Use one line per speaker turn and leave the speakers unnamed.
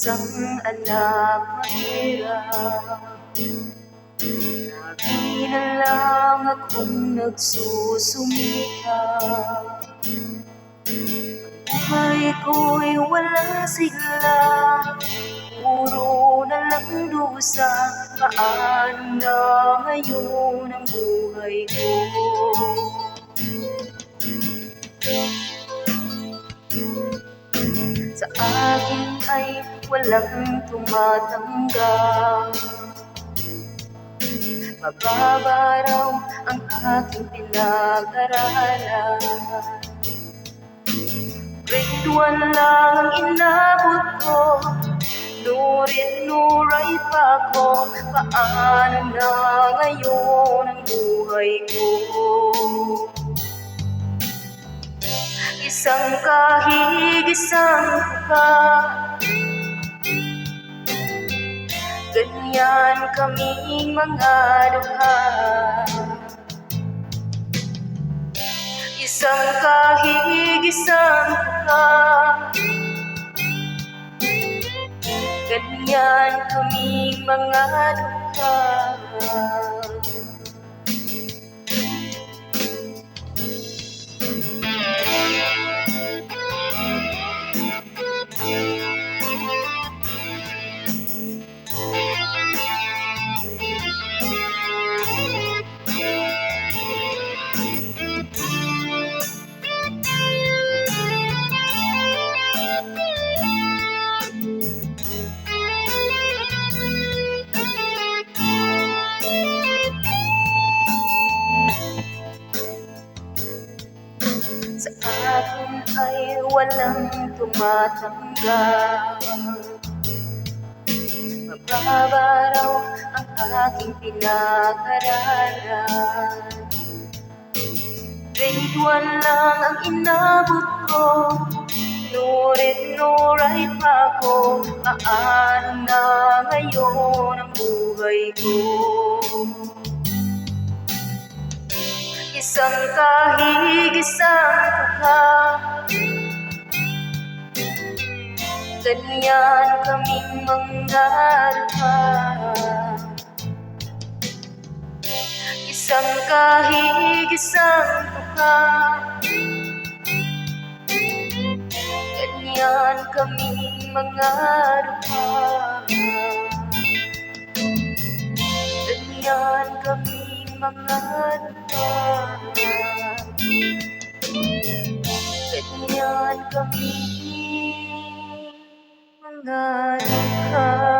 isang anak mahirap. Lagi na lang akong nagsusumikap. Buhay ko'y walang sigla, puro na lang dusa. Paano na ngayon ang buhay ko? Sa akin ay walang tumatanggap. Mababa raw ang aking pinag-aralan. Grade 1 lang ang inabot ko, nurit-nuray pa ko. Paano na ngayon ang buhay ko? Isang kahig, isang tuka, ganyan kaming mga dukha. Isang kahig, isang tuka, ganyan kaming mga dukha. Sa akin ay walang tumatanggap. Mababa raw ang aking pinag-aralan. Grade 1 lang ang inabot ko, nurit-nuray pa ko. Paano na ngayon ang buhay ko? Isang kahig, isang tuka, ganyan kaming mga dukha. Isang kahig, isang tuka, ganyan kaming mga dukha. Ganyan kaming mga dukha. Ganyan kaming mga dukha.